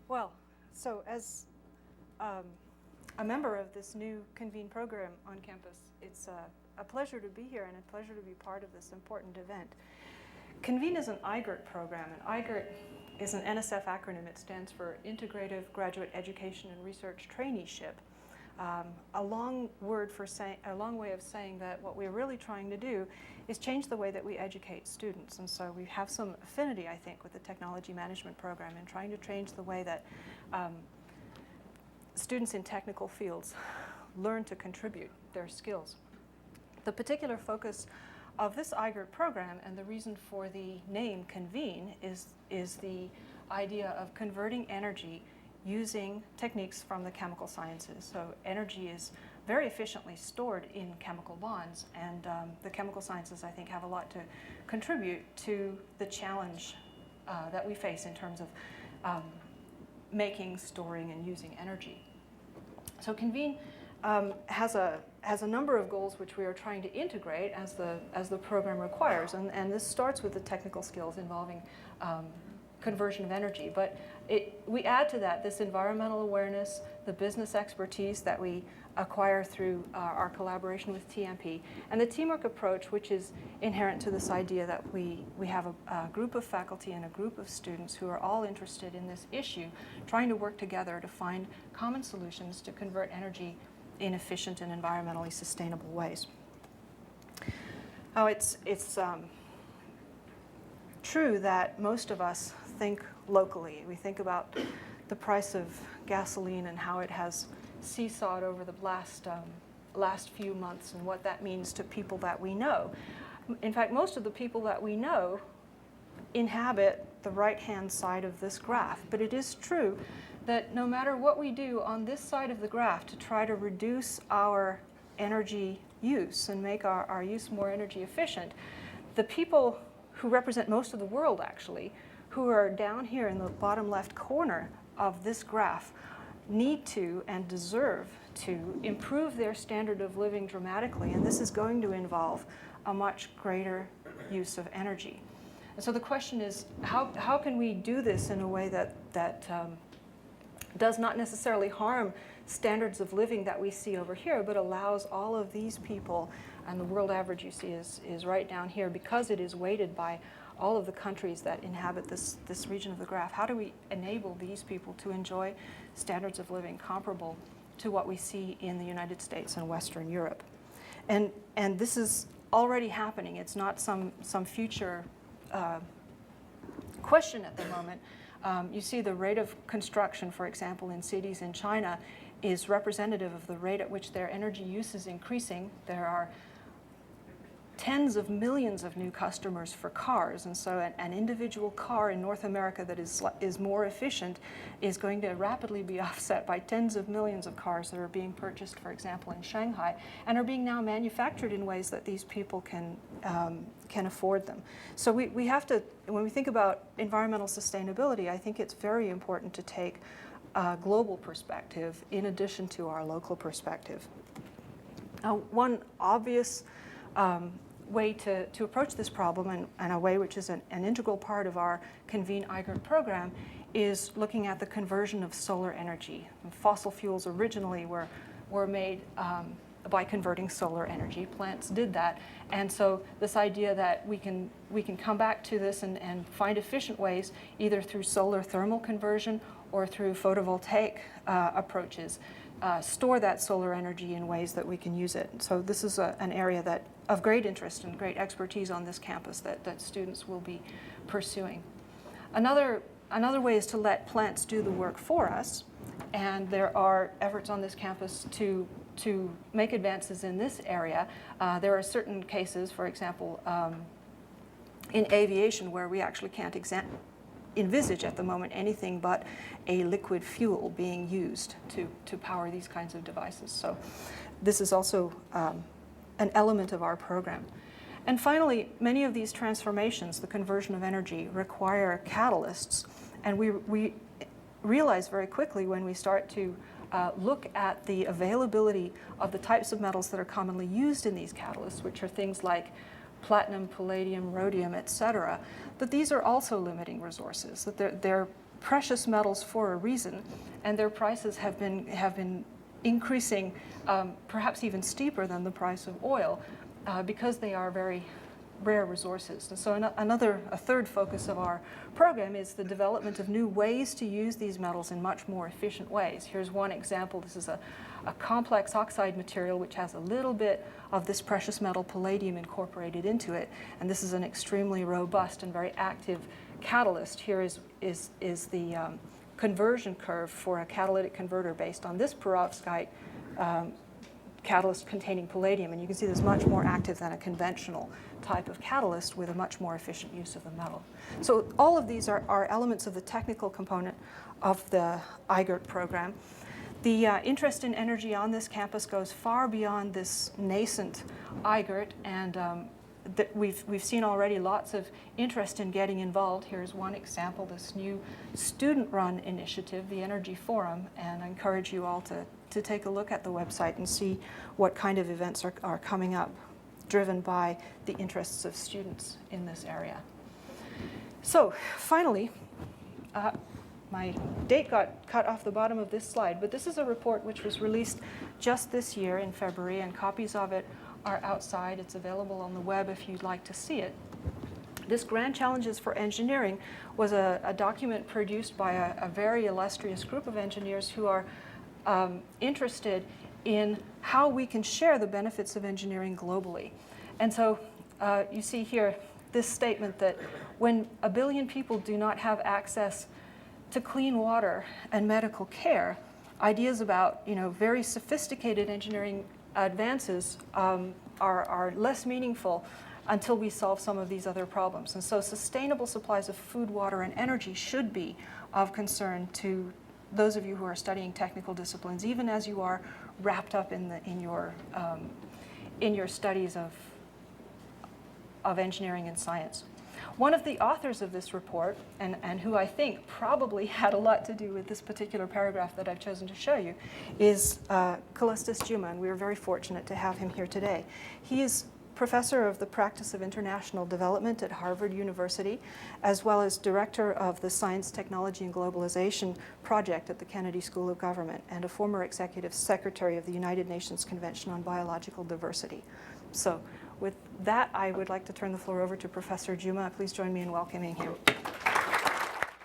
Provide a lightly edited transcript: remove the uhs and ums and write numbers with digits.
Well, so as a member of this new ConvEne program on campus, it's a pleasure to be here and a pleasure to be part of this important event. ConvEne is an Igert program, and Igert is an NSF acronym. It stands for Integrative Graduate Education and Research Traineeship. A long way of saying that what we're really trying to do is change the way that we educate students. And so we have some affinity, I think, with the technology management program in trying to change the way that students in technical fields learn to contribute their skills. The particular focus of this Igert program, and the reason for the name ConvEne, is the idea of converting energy using techniques from the chemical sciences. So energy is very efficiently stored in chemical bonds, and the chemical sciences, I think, have a lot to contribute to the challenge that we face in terms of making, storing, and using energy. So ConvEne has a number of goals which we are trying to integrate as the program requires, and this starts with the technical skills involving conversion of energy. But we add to that this environmental awareness, the business expertise that we acquire through our collaboration with TMP, and the teamwork approach, which is inherent to this idea that we have a group of faculty and a group of students who are all interested in this issue, trying to work together to find common solutions to convert energy in efficient and environmentally sustainable ways. Now, it's true that most of us think locally. We think about the price of gasoline and how it has seesawed over the last few months and what that means to people that we know. In fact, most of the people that we know inhabit the right-hand side of this graph. But it is true that no matter what we do on this side of the graph to try to reduce our energy use and make our use more energy efficient, the people who represent most of the world, actually, who are down here in the bottom left corner of this graph, need to and deserve to improve their standard of living dramatically, and this is going to involve a much greater use of energy. And so the question is, how can we do this in a way that does not necessarily harm standards of living that we see over here, but allows all of these people, and the world average you see is right down here, because it is weighted by all of the countries that inhabit this region of the graph. How do we enable these people to enjoy standards of living comparable to what we see in the United States and Western Europe? And this is already happening. It's not some future question at the moment. You see the rate of construction, for example, in cities in China is representative of the rate at which their energy use is increasing. There are tens of millions of new customers for cars, and so an individual car in North America that is more efficient is going to rapidly be offset by tens of millions of cars that are being purchased, for example, in Shanghai, and are being now manufactured in ways that these people can afford them. So we have to, when we think about environmental sustainability, I think it's very important to take a global perspective in addition to our local perspective. Now, one obvious way to approach this problem, and a way which is an integral part of our ConvEne Igert program, is looking at the conversion of solar energy. And fossil fuels originally were made by converting solar energy. Plants did that. And so this idea that we can come back to this and find efficient ways, either through solar thermal conversion or through photovoltaic approaches, store that solar energy in ways that we can use it. So this is an area of great interest and great expertise on this campus that students will be pursuing. Another way is to let plants do the work for us, and there are efforts on this campus to make advances in this area. There are certain cases, for example, in aviation, where we actually can't envisage at the moment anything but a liquid fuel being used to power these kinds of devices. So this is also an element of our program. And finally, many of these transformations, the conversion of energy, require catalysts, and we realize very quickly when we start to look at the availability of the types of metals that are commonly used in these catalysts, which are things like platinum, palladium, rhodium, etc., that these are also limiting resources, that they're precious metals for a reason, and their prices have been increasing, perhaps even steeper than the price of oil, because they are very rare resources. And so a third focus of our program is the development of new ways to use these metals in much more efficient ways. Here's one example. This is a complex oxide material which has a little bit of this precious metal palladium incorporated into it, and this is an extremely robust and very active catalyst. Here is the conversion curve for a catalytic converter based on this perovskite catalyst containing palladium, and you can see this is much more active than a conventional type of catalyst with a much more efficient use of the metal. So all of these are elements of the technical component of the Igert program. The interest in energy on this campus goes far beyond this nascent Igert, and we've seen already lots of interest in getting involved. Here's one example, this new student-run initiative, the Energy Forum, and I encourage you all to take a look at the website and see what kind of events are coming up, driven by the interests of students in this area. So finally, my date got cut off the bottom of this slide, but this is a report which was released just this year in February, and copies of it are outside. It's available on the web if you'd like to see it. This Grand Challenges for Engineering was a document produced by a very illustrious group of engineers who are interested in how we can share the benefits of engineering globally. And so you see here this statement that when 1 billion people do not have access to clean water and medical care, ideas about very sophisticated engineering advances are less meaningful until we solve some of these other problems. And so sustainable supplies of food, water, and energy should be of concern to those of you who are studying technical disciplines, even as you are wrapped up in your studies of engineering and science. One of the authors of this report, and who I think probably had a lot to do with this particular paragraph that I've chosen to show you, is Calestous Juma, and we are very fortunate to have him here today. He is professor of the practice of international development at Harvard University, as well as director of the Science, Technology, and Globalization project at the Kennedy School of Government, and a former executive secretary of the United Nations Convention on Biological Diversity. So with that, I would like to turn the floor over to Professor Juma. Please join me in welcoming him.